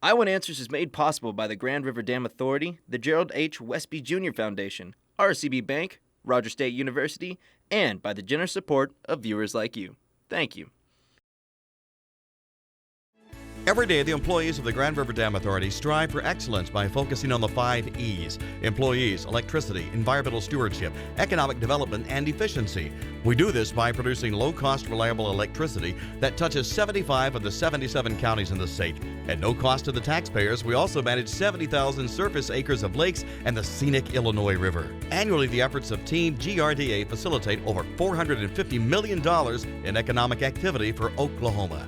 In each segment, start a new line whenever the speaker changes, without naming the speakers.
I Want Answers is made possible by the Grand River Dam Authority, the Gerald H. Westby Jr Foundation, RCB Bank, Rogers State University, and by the generous support of viewers like you. Thank you.
Every day, the employees of the Grand River Dam Authority strive for excellence by focusing on the 5 E's: employees, electricity, environmental stewardship, economic development, and efficiency. We do this by producing low-cost, reliable electricity that touches 75 of the 77 counties in the state. At no cost to the taxpayers, we also manage 70,000 surface acres of lakes and the scenic Illinois River. Annually, the efforts of Team GRDA facilitate over $450 million in economic activity for Oklahoma.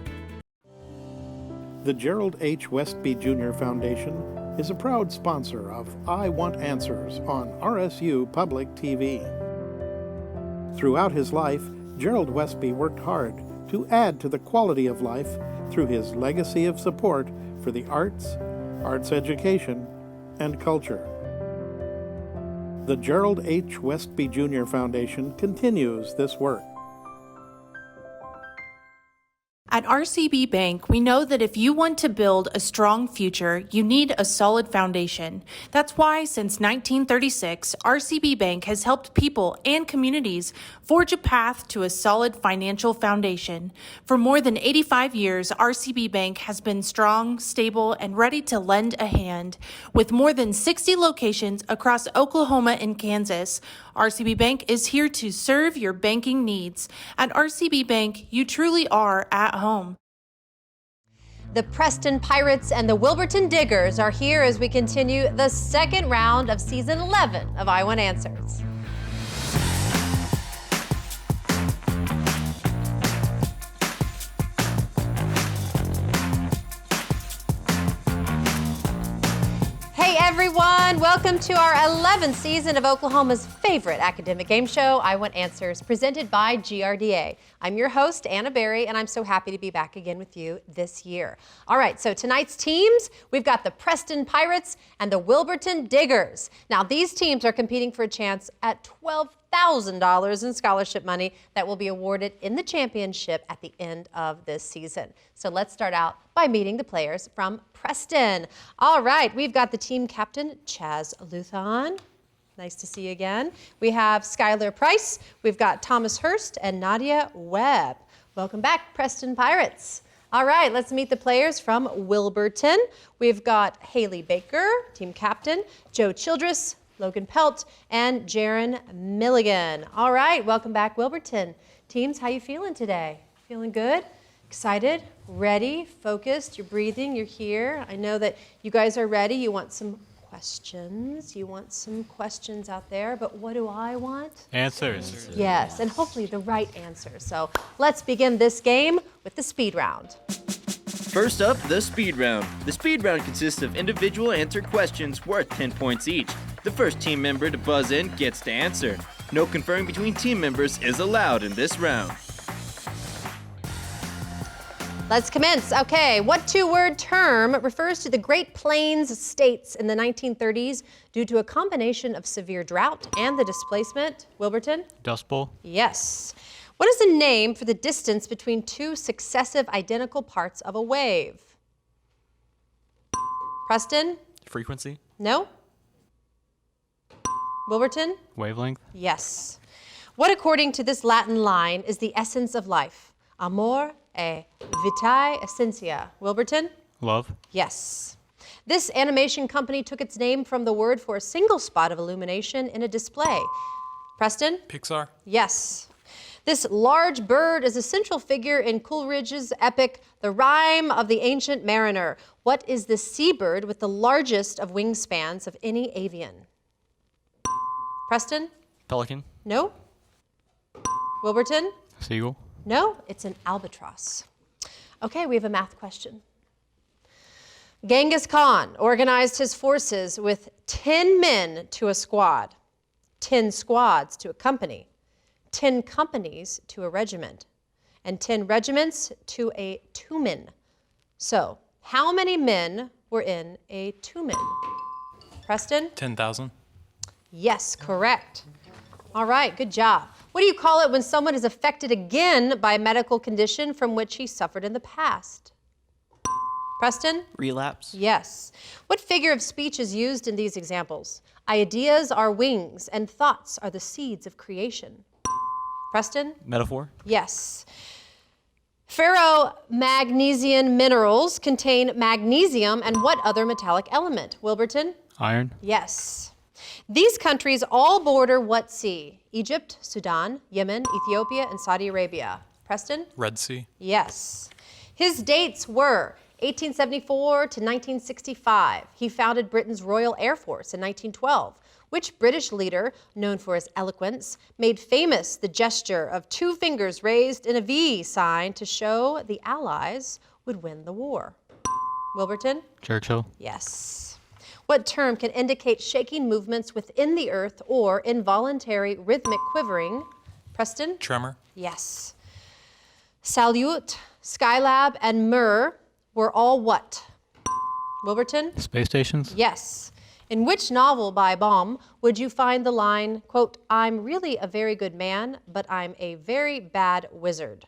The Gerald H. Westby Jr Foundation is a proud sponsor of I Want Answers on RSU Public TV. Throughout his life, Gerald Westby worked hard to add to the quality of life through his legacy of support for the arts, arts education, and culture. The Gerald H. Westby Jr Foundation continues this work.
At RCB Bank, we know that if you want to build a strong future, you need a solid foundation. That's why, since 1936, RCB Bank has helped people and communities forge a path to a solid financial foundation. For more than 85 years, RCB Bank has been strong, stable, and ready to lend a hand. With more than 60 locations across Oklahoma and Kansas, RCB Bank is here to serve your banking needs. At RCB Bank, you truly are at home.
The Preston Pirates and the Wilburton Diggers are here as we continue the second round of season 11 of I Want Answers. Hey everyone, welcome to our 11th season of Oklahoma's favorite academic game show, I Want Answers, presented by GRDA. I'm your host, Anna Berry, and I'm so happy to be back again with you this year. All right, so tonight's teams, we've got the Preston Pirates and the Wilburton Diggers. Now, these teams are competing for a chance at $12,000 in scholarship money that will be awarded in the championship at the end of this season. So let's start out by meeting the players from Preston. All right, we've got the team captain, Chaz Luthon. Nice to see you again. We have Skylar Price, we've got Thomas Hurst, and Nadia Webb. Welcome back, Preston Pirates. All right, let's meet the players from Wilburton. We've got Haley Baker, team captain, Joe Childress, Logan Pelt, and Jaron Milligan. All right, welcome back, Wilburton. Teams, how you feeling today? Feeling good? Excited? Ready? Focused? You're breathing? You're here? I know that you guys are ready. You want some questions. You want some questions out there, but what do I want?
Answers.
Yes, and hopefully the right answers. So let's begin this game with the speed round.
First up, the speed round. The speed round consists of individual answer questions worth 10 points each. The first team member to buzz in gets to answer. No conferring between team members is allowed in this round.
Let's commence. Okay, what two-word term refers to the Great Plains states in the 1930s due to a combination of severe drought and the displacement? Wilburton?
Dust Bowl.
Yes. What is the name for the distance between two successive identical parts of a wave? Preston?
Frequency.
No? Wilburton?
Wavelength.
Yes. What, according to this Latin line, is the essence of life? Amor e vitae essentia. Wilburton?
Love.
Yes. This animation company took its name from the word for a single spot of illumination in a display. Preston?
Pixar.
Yes. This large bird is a central figure in Coleridge's epic, The Rime of the Ancient Mariner. What is the seabird with the largest of wingspans of any avian? Preston?
Pelican.
No? Wilburton?
Seagull.
No, it's an albatross. Okay, we have a math question. Genghis Khan organized his forces with 10 men to a squad, 10 squads to a company, 10 companies to a regiment, and 10 regiments to a two-man. So, how many men were in a two-man? Preston?
10,000.
Yes, correct. All right, good job. What do you call it when someone is affected again by a medical condition from which he suffered in the past? Preston?
Relapse.
Yes. What figure of speech is used in these examples? Ideas are wings and thoughts are the seeds of creation. Preston?
Metaphor.
Yes. Ferromagnesian minerals contain magnesium and what other metallic element? Wilburton?
Iron.
Yes. These countries all border what sea? Egypt, Sudan, Yemen, Ethiopia, and Saudi Arabia. Preston?
Red Sea.
Yes. His dates were 1874 to 1965. He founded Britain's Royal Air Force in 1912. Which British leader, known for his eloquence, made famous the gesture of two fingers raised in a V sign to show the Allies would win the war? Wilburton?
Churchill.
Yes. What term can indicate shaking movements within the earth or involuntary rhythmic quivering? Preston?
Tremor.
Yes. Salyut, Skylab, and Mir were all what? Wilburton?
Space stations.
Yes. In which novel by Baum would you find the line, quote, "I'm really a very good man, but I'm a very bad wizard"?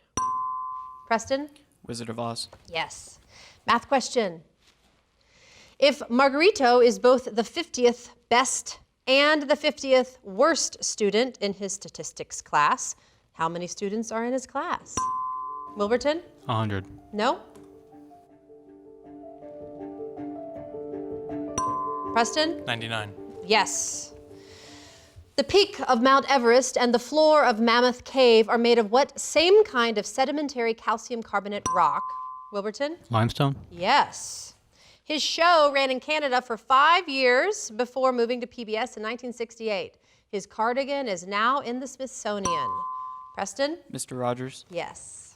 Preston?
Wizard of Oz.
Yes. Math question. If Margarito is both the 50th best and the 50th worst student in his statistics class, how many students are in his class? Wilburton?
100.
No? Preston?
99.
Yes. The peak of Mount Everest and the floor of Mammoth Cave are made of what same kind of sedimentary calcium carbonate rock? Wilburton?
Limestone.
Yes. His show ran in Canada for 5 years before moving to PBS in 1968. His cardigan is now in the Smithsonian. Preston?
Mr. Rogers.
Yes.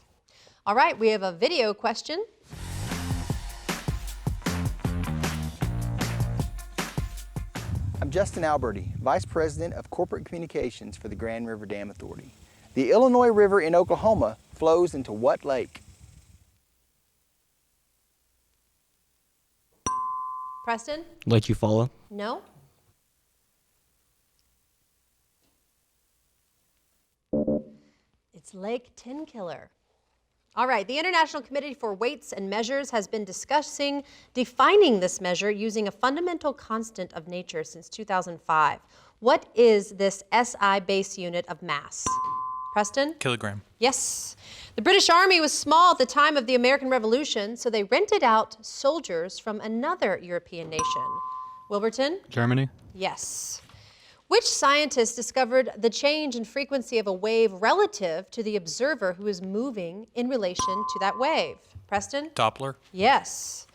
All right, we have a video question.
I'm Justin Alberti, Vice President of Corporate Communications for the Grand River Dam Authority. The Illinois River in Oklahoma flows into what lake?
Preston?
Lake Eufaula.
No? It's Lake Tenkiller. All right, the International Committee for Weights and Measures has been discussing defining this measure using a fundamental constant of nature since 2005. What is this SI base unit of mass? Preston?
Kilogram.
Yes. The British Army was small at the time of the American Revolution, so they rented out soldiers from another European nation. Wilburton?
Germany.
Yes. Which scientist discovered the change in frequency of a wave relative to the observer who is moving in relation to that wave? Preston?
Doppler.
Yes.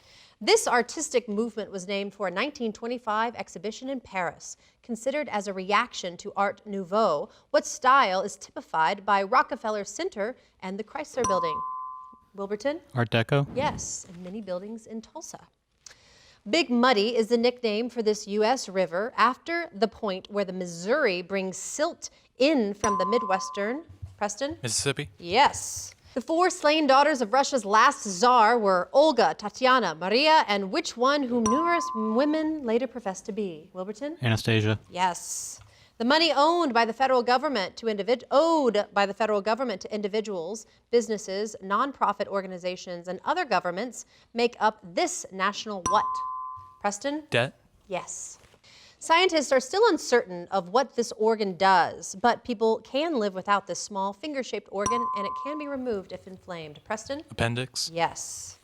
This artistic movement was named for a 1925 exhibition in Paris. Considered as a reaction to Art Nouveau, what style is typified by Rockefeller Center and the Chrysler Building? Wilburton?
Art Deco.
Yes, and many buildings in Tulsa. Big Muddy is the nickname for this U.S. river after the point where the Missouri brings silt in from the Midwestern. Preston?
Mississippi.
Yes. The 4 slain daughters of Russia's last czar were Olga, Tatiana, Maria, and which one whom numerous women later professed to be? Wilburton?
Anastasia.
Yes. The money owed by the federal government to individuals, businesses, nonprofit organizations, and other governments make up this national what? Preston?
Debt.
Yes. Scientists are still uncertain of what this organ does, but people can live without this small finger-shaped organ, and it can be removed if inflamed. Preston?
Appendix.
Yes.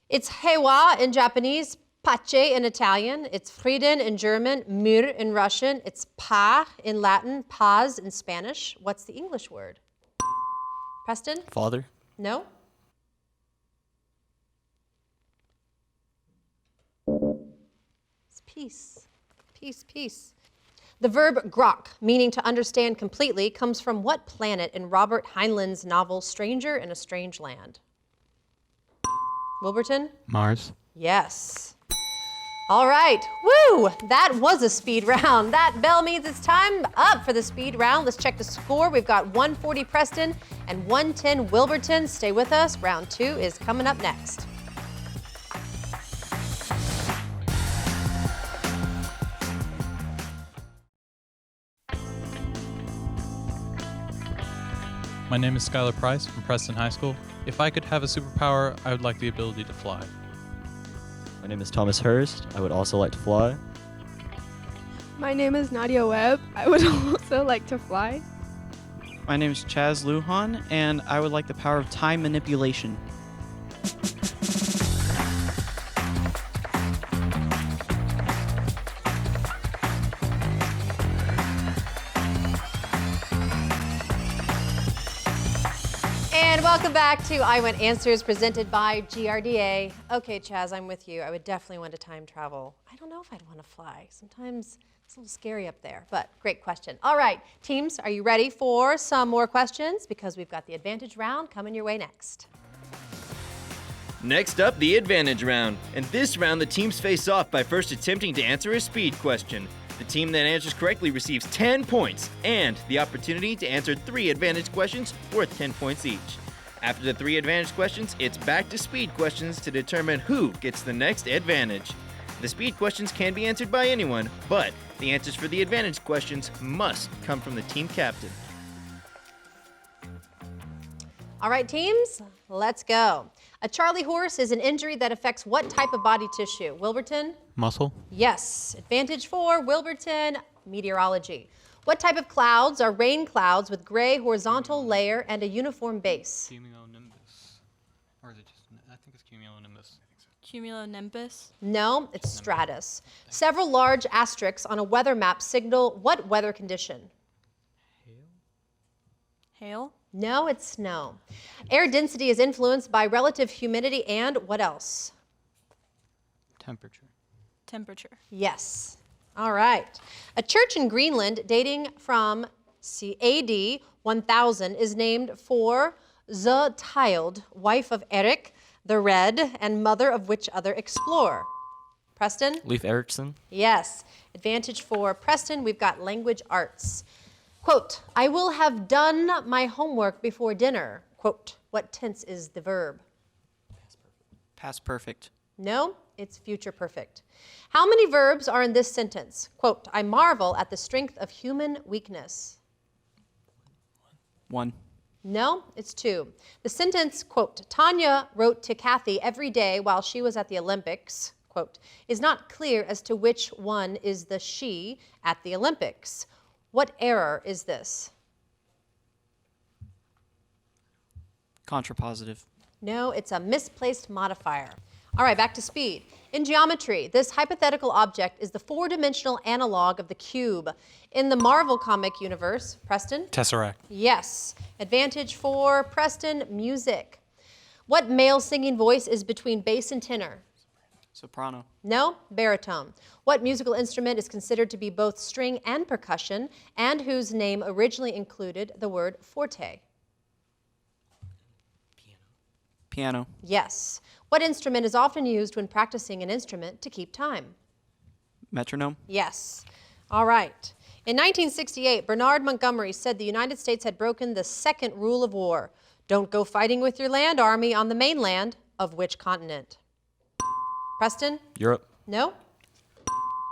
It's hewa in Japanese, pace in Italian, it's Frieden in German, mir in Russian, it's pa in Latin, paz in Spanish. What's the English word? Preston?
Father.
No? It's peace. Peace, peace. The verb grok, meaning to understand completely, comes from what planet in Robert Heinlein's novel Stranger in a Strange Land? Wilburton?
Mars.
Yes. All right. Woo! That was a speed round. That bell means it's time up for the speed round. Let's check the score. We've got 140 Preston and 110 Wilburton. Stay with us. Round 2 is coming up next.
My name is Skylar Price from Preston High School. If I could have a superpower, I would like the ability to fly.
My name is Thomas Hurst. I would also like to fly.
My name is Nadia Webb. I would also like to fly.
My name is Chaz Lujan, and I would like the power of time manipulation.
And welcome back to I Want Answers presented by GRDA. Okay, Chaz, I'm with you. I would definitely want to time travel. I don't know if I'd want to fly. Sometimes it's a little scary up there, but great question. All right, teams, are you ready for some more questions? Because we've got the advantage round coming your way next.
Next up, the advantage round. In this round, the teams face off by first attempting to answer a speed question. The team that answers correctly receives 10 points and the opportunity to answer 3 advantage questions worth 10 points each. After the 3 advantage questions, it's back to speed questions to determine who gets the next advantage. The speed questions can be answered by anyone, but the answers for the advantage questions must come from the team captain.
All right, teams, let's go. A Charlie horse is an injury that affects what type of body tissue? Wilburton?
Muscle.
Yes. Advantage for Wilburton, meteorology. What type of clouds are rain clouds with gray horizontal layer and a uniform base?
Cumulonimbus. Or is it just, I think it's cumulonimbus.
Cumulonimbus.
No, it's stratus. Several large asterisks on a weather map signal what weather condition?
Hail.
No, it's snow. Air density is influenced by relative humidity and what else?
Temperature.
Temperature.
Yes. All right. A church in Greenland dating from AD 1000 is named for Zuthild, wife of Eric the Red and mother of which other explorer? Preston?
Leif Erikson.
Yes. Advantage for Preston, we've got language arts. Quote, I will have done my homework before dinner. Quote, what tense is the verb?
Past perfect.
No, it's future perfect. How many verbs are in this sentence? Quote, I marvel at the strength of human weakness.
1.
No, it's 2. The sentence, quote, Tanya wrote to Kathy every day while she was at the Olympics, quote, is not clear as to which one is the she at the Olympics. What error is this?
Contrapositive.
No, it's a misplaced modifier. All right, back to speed. In geometry, this hypothetical object is the 4-dimensional analog of the cube. In the Marvel comic universe, Preston?
Tesseract.
Yes. Advantage for Preston, music. What male singing voice is between bass and tenor?
Soprano.
No, baritone. What musical instrument is considered to be both string and percussion, and whose name originally included the word forte?
Piano.
Yes. What instrument is often used when practicing an instrument to keep time?
Metronome.
Yes. All right. In 1968, Bernard Montgomery said the United States had broken the second rule of war. Don't go fighting with your land army on the mainland of which continent? Preston?
Europe.
No?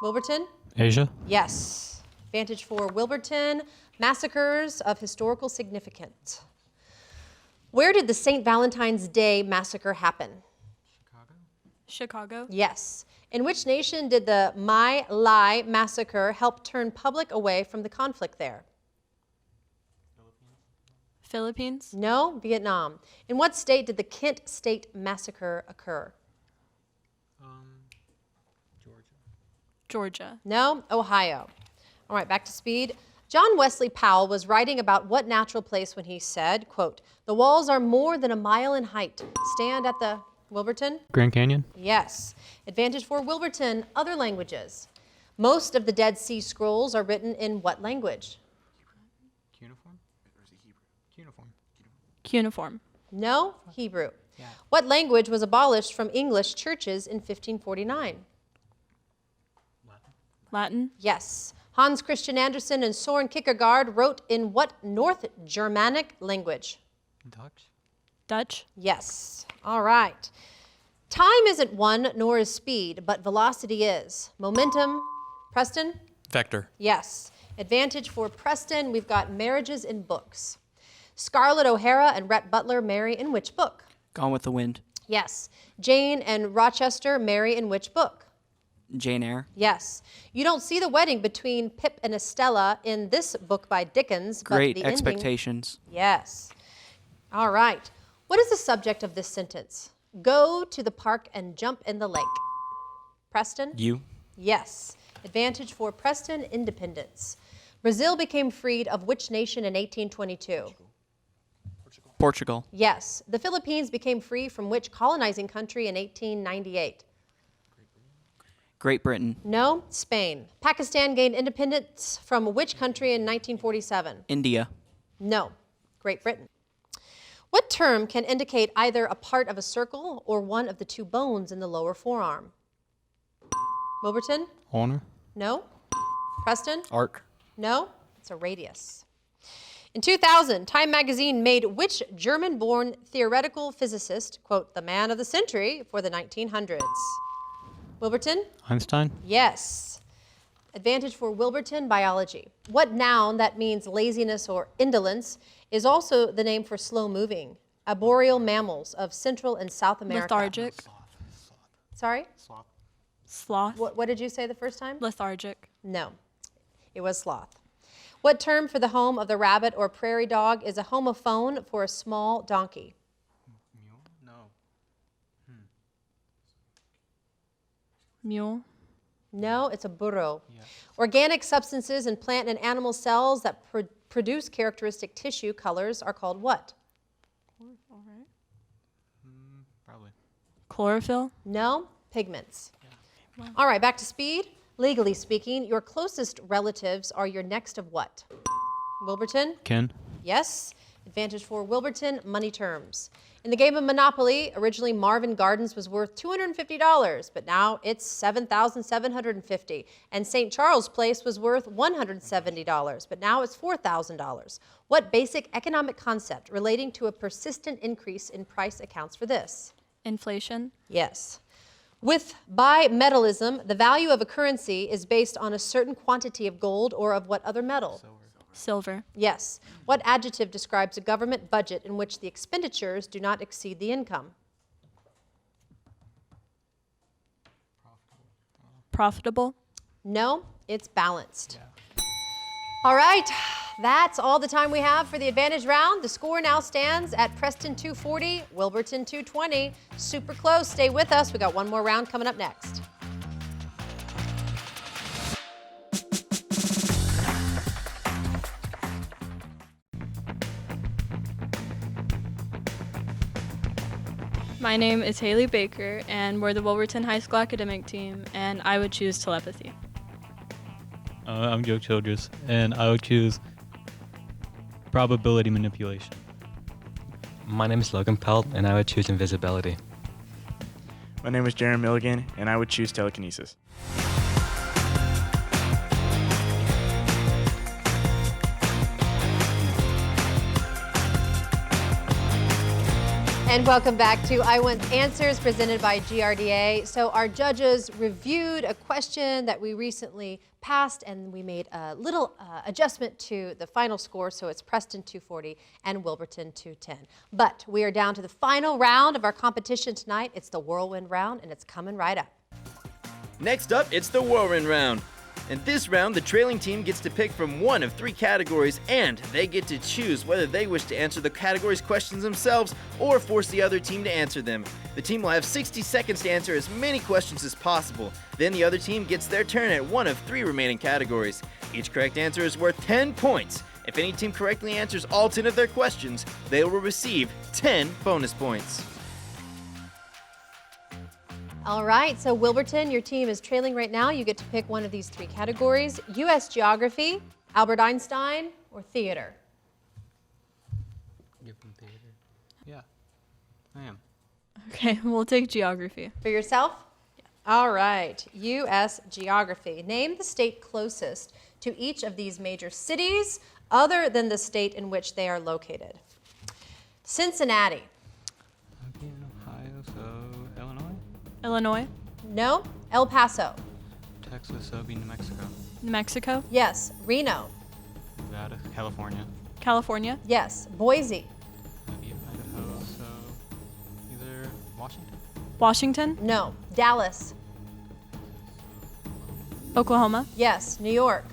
Wilburton?
Asia.
Yes. Advantage for Wilburton. Massacres of historical significance. Where did the St. Valentine's Day massacre happen?
Chicago.
Yes. In which nation did the My Lai massacre help turn public away from the conflict there?
Philippines.
No, Vietnam. In what state did the Kent State massacre occur?
Georgia.
No, Ohio. All right, back to speed. John Wesley Powell was writing about what natural place when he said, quote, the walls are more than a mile in height. Stand at the Wilburton?
Grand Canyon.
Yes. Advantage for Wilburton, other languages. Most of the Dead Sea Scrolls are written in what language?
Cuneiform? Or is it Hebrew? Cuneiform.
Cuneiform.
No, Hebrew. Yeah. What language was abolished from English churches in 1549?
Latin.
Yes. Hans Christian Andersen and Soren Kierkegaard wrote in what North Germanic language?
Dutch.
Dutch.
Yes. All right. Time isn't one, nor is speed, but velocity is. Momentum, Preston?
Vector.
Yes. Advantage for Preston, we've got marriages in books. Scarlett O'Hara and Rhett Butler marry in which book?
Gone with the Wind.
Yes. Jane and Rochester marry in which book?
Jane Eyre.
Yes. You don't see the wedding between Pip and Estella in this book by Dickens.
Great
but the ending...
Expectations.
Yes. All right. What is the subject of this sentence? Go to the park and jump in the lake. Preston?
You.
Yes. Advantage for Preston, independence. Brazil became freed of which nation in 1822?
Portugal.
Yes. The Philippines became free from which colonizing country in 1898?
Great Britain.
No. Spain. Pakistan gained independence from which country in 1947?
India.
No. Great Britain. What term can indicate either a part of a circle or one of the two bones in the lower forearm? Wilburton?
Honor.
No. Preston?
Arc.
No. It's a radius. In 2000, Time magazine made which German-born theoretical physicist, quote, the man of the century for the 1900s? Wilburton?
Einstein.
Yes. Advantage for Wilburton, biology. What noun that means laziness or indolence is also the name for slow moving? Arboreal mammals of Central and South America.
Lethargic.
Sorry?
Sloth.
What did you say the first time?
Lethargic.
No, it was sloth. What term for the home of the rabbit or prairie dog is a homophone for a small donkey?
Mule? No.
Mule.
No, it's a burro. Yeah. Organic substances in plant and animal cells that produce characteristic tissue colors are called what?
Probably.
Chlorophyll.
No, pigments. Yeah. All right, back to speed. Legally speaking, your closest relatives are your next of what? Wilburton?
Ken.
Yes. Advantage for Wilburton, money terms. In the game of Monopoly, originally Marvin Gardens was worth $250, but now it's $7,750. And St. Charles Place was worth $170, but now it's $4,000. What basic economic concept relating to a persistent increase in price accounts for this?
Inflation.
Yes. With bimetallism, the value of a currency is based on a certain quantity of gold or of what other metal?
Silver.
Yes. What adjective describes a government budget in which the expenditures do not exceed the income?
Profitable.
No, it's balanced. Yeah. All right, that's all the time we have for the advantage round. The score now stands at Preston 240, Wilburton 220. Super close. Stay with us. We got one more round coming up next.
My name is Haley Baker, and we're the Wilburton High School academic team, and I would choose telepathy.
I'm Joe Childress, and I would choose probability manipulation.
My name is Logan Pelt, and I would choose invisibility.
My name is Jaron Milligan, and I would choose telekinesis.
And welcome back to I Want Answers, presented by GRDA. So our judges reviewed a question that we recently passed, and we made a little adjustment to the final score, so it's Preston 240 and Wilburton 210. But we are down to the final round of our competition tonight. It's the Whirlwind round, and it's coming right up.
Next up, it's the Whirlwind round. In this round, the trailing team gets to pick from one of three categories, and they get to choose whether they wish to answer the category's questions themselves or force the other team to answer them. The team will have 60 seconds to answer as many questions as possible. Then the other team gets their turn at one of three remaining categories. Each correct answer is worth 10 points. If any team correctly answers all 10 of their questions, they will receive 10 bonus points.
All right, so Wilburton, your team is trailing right now. You get to pick one of these three categories: U.S. Geography, Albert Einstein, or theater.
Give them theater. Yeah, I am.
Okay, we'll take geography.
For yourself? Yeah. All right, U.S. Geography. Name the state closest to each of these major cities other than the state in which they are located. Cincinnati.
I'd be in Ohio, so Illinois?
Illinois.
No. El Paso.
Texas, so it'd be New Mexico.
New Mexico.
Yes. Reno.
Nevada, California.
California.
Yes. Boise.
That'd be Idaho, so either Washington?
Washington?
No. Dallas?
Oklahoma?
Yes. New York?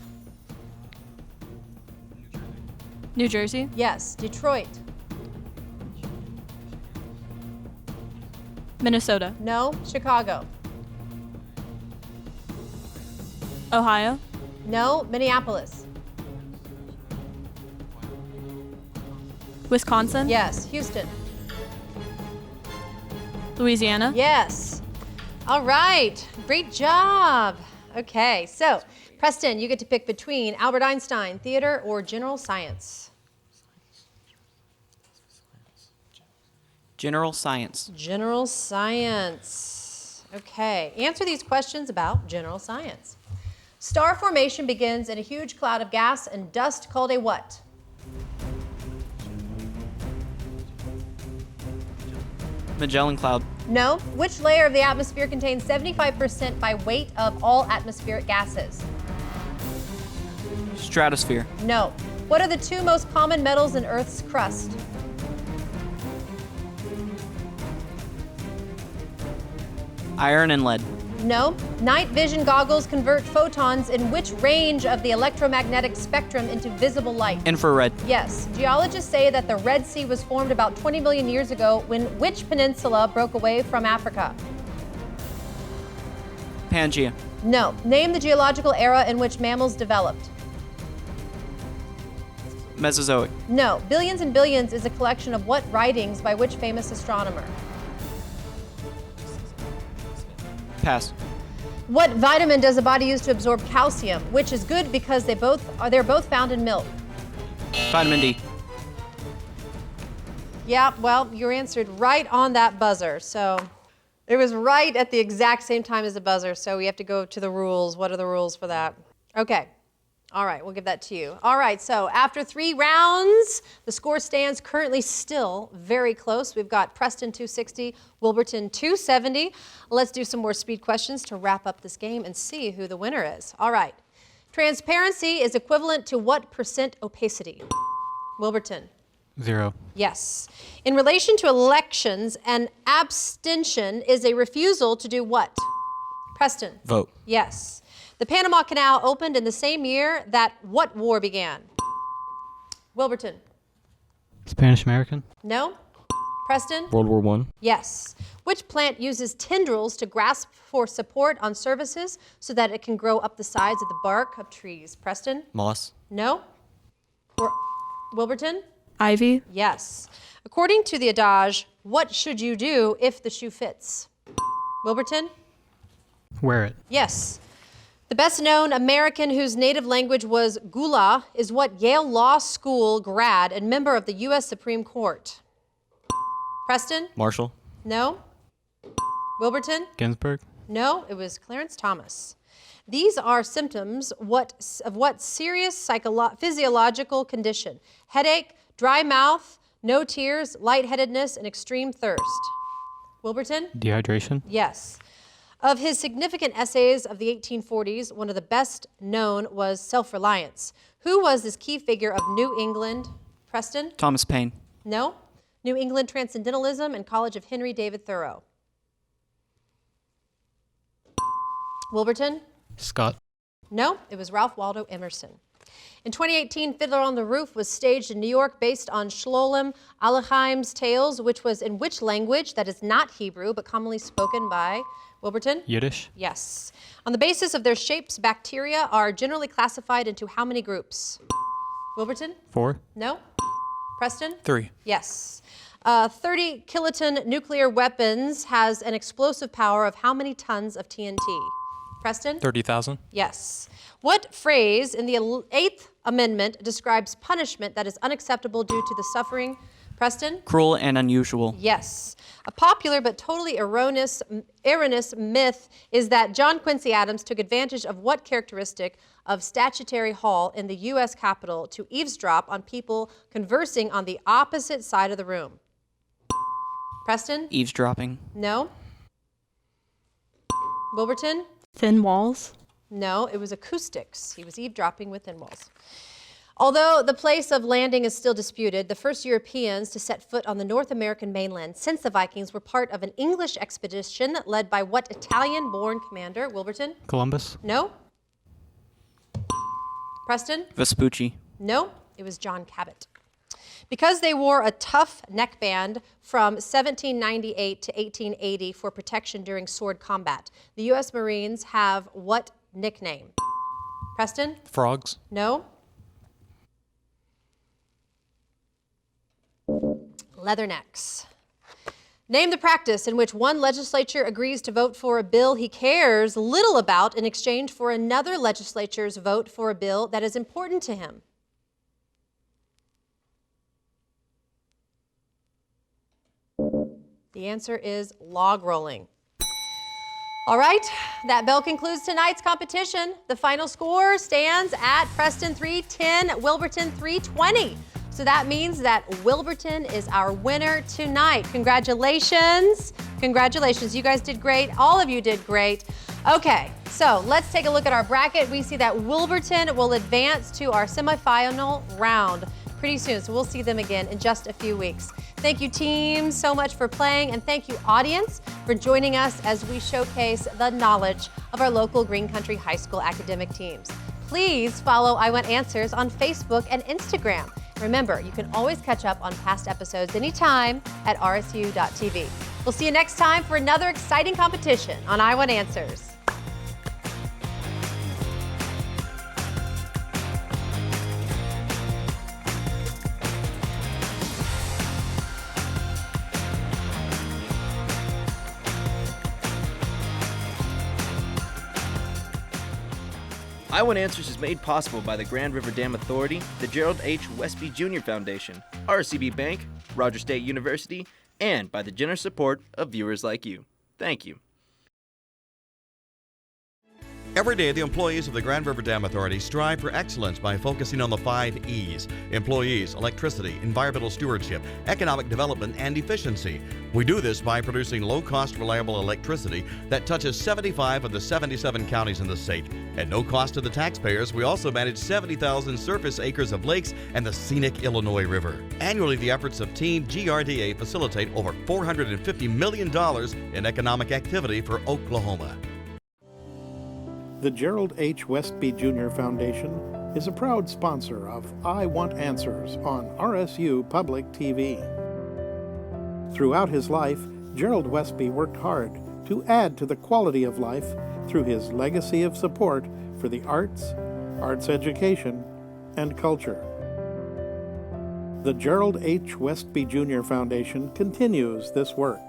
New Jersey?
Yes. Detroit?
Minnesota?
No. Chicago?
Ohio?
No. Minneapolis?
Wisconsin?
Yes. Houston?
Louisiana?
Yes. All right. Great job. Okay, so Preston, you get to pick between Albert Einstein, theater, or general science.
General science.
General science. Okay, answer these questions about general science. Star formation begins in a huge cloud of gas and dust called a what?
Magellan Cloud.
No. Which layer of the atmosphere contains 75% by weight of all atmospheric gases?
Stratosphere.
No. What are the two most common metals in Earth's crust?
Iron and lead.
No. Night vision goggles convert photons in which range of the electromagnetic spectrum into visible light?
Infrared.
Yes. Geologists say that the Red Sea was formed about 20 million years ago when which peninsula broke away from Africa?
Pangea.
No. Name the geological era in which mammals developed.
Mesozoic.
No. Billions and Billions is a collection of what writings by which famous astronomer?
Pass.
What vitamin does the body use to absorb calcium, which is good because they're both found in milk?
Vitamin D.
Yeah, well, you answered right on that buzzer. So it was right at the exact same time as the buzzer. So we have to go to the rules. What are the rules for that? Okay. All right, we'll give that to you. All right, so after 3 rounds, the score stands currently still very close. We've got Preston 260, Wilburton 270. Let's do some more speed questions to wrap up this game and see who the winner is. All right. Transparency is equivalent to what percent opacity? Wilburton.
0.
Yes. In relation to elections, an abstention is a refusal to do what? Preston.
Vote.
Yes. The Panama Canal opened in the same year that what war began? Wilburton.
Spanish American?
No. Preston?
World War I?
Yes. Which plant uses tendrils to grasp for support on surfaces so that it can grow up the sides of the bark of trees? Preston?
Moss?
No. Wilburton?
Ivy?
Yes. According to the adage, what should you do if the shoe fits? Wilburton?
Wear it.
Yes. The best known American whose native language was Gula is what Yale Law School grad and member of the U.S. Supreme Court? Preston?
Marshall?
No. Wilburton?
Ginsburg?
No, it was Clarence Thomas. These are symptoms of what serious physiological condition? Headache, dry mouth, no tears, lightheadedness, and extreme thirst. Wilburton?
Dehydration?
Yes. Of his significant essays of the 1840s, one of the best known was Self-Reliance. Who was this key figure of New England? Preston?
Thomas Paine.
No. New England Transcendentalism and College of Henry David Thoreau. Wilburton?
Scott?
No, it was Ralph Waldo Emerson. In 2018, Fiddler on the Roof was staged in New York based on Shlomo Aleicham's tales, which was in which language that is not Hebrew but commonly spoken by Wilburton?
Yiddish?
Yes. On the basis of their shapes, bacteria are generally classified into how many groups? Wilburton?
4?
No. Preston?
3.
Yes. 30 kiloton nuclear weapons has an explosive power of how many tons of TNT? Preston?
30,000?
Yes. What phrase in the 8th Amendment describes punishment that is unacceptable due to the suffering? Preston?
Cruel and unusual.
Yes. A popular but totally erroneous myth is that John Quincy Adams took advantage of what characteristic of Statuary Hall in the U.S. Capitol to eavesdrop on people conversing on the opposite side of the room? Preston?
Eavesdropping.
No. Wilburton?
Thin walls?
No, it was acoustics. He was eavesdropping with thin walls. Although the place of landing is still disputed, the first Europeans to set foot on the North American mainland since the Vikings were part of an English expedition led by what Italian-born commander? Wilburton?
Columbus.
No. Preston?
Vespucci.
No, it was John Cabot. Because they wore a tough neckband from 1798 to 1880 for protection during sword combat, the U.S. Marines have what nickname? Preston?
Frogs.
No. Leathernecks. Name the practice in which one legislature agrees to vote for a bill he cares little about in exchange for another legislature's vote for a bill that is important to him. The answer is log rolling. All right, that bell concludes tonight's competition. The final score stands at Preston 310, Wilburton 320. So that means that Wilburton is our winner tonight. Congratulations. Congratulations. You guys did great. All of you did great. Okay, so let's take a look at our bracket. We see that Wilburton will advance to our semifinal round pretty soon. So we'll see them again in just a few weeks. Thank you, team, so much for playing. And thank you, audience, for joining us as we showcase the knowledge of our local Green Country High School academic teams. Please follow I Want Answers on Facebook and Instagram. Remember, you can always catch up on past episodes anytime at rsu.tv. We'll see you next time for another exciting competition on I Want Answers.
I Want Answers is made possible by the Grand River Dam Authority, the Gerald H. Westby Jr Foundation, RCB Bank, Rogers State University, and by the generous support of viewers like you. Thank you.
Every day, the employees of the Grand River Dam Authority strive for excellence by focusing on the 5 E's: employees, electricity, environmental stewardship, economic development, and efficiency. We do this by producing low-cost, reliable electricity that touches 75 of the 77 counties in the state. At no cost to the taxpayers, we also manage 70,000 surface acres of lakes and the scenic Illinois River. Annually, the efforts of Team GRDA facilitate over $450 million in economic activity for Oklahoma.
The Gerald H. Westby Jr Foundation is a proud sponsor of I Want Answers on RSU Public TV. Throughout his life, Gerald Westby worked hard to add to the quality of life through his legacy of support for the arts, arts education, and culture. The Gerald H. Westby Jr Foundation continues this work.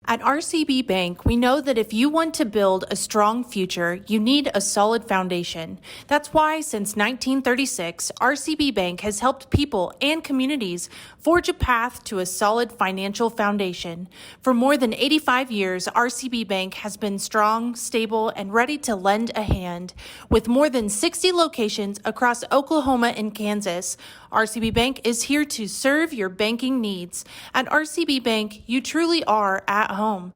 At RCB Bank, we know that if you want to build a strong future, you need a solid foundation. That's why, since 1936, RCB Bank has helped people and communities forge a path to a solid financial foundation. For more than 85 years, RCB Bank has been strong, stable, and ready to lend a hand. With more than 60 locations across Oklahoma and Kansas, RCB Bank is here to serve your banking needs. At RCB Bank, you truly are at home.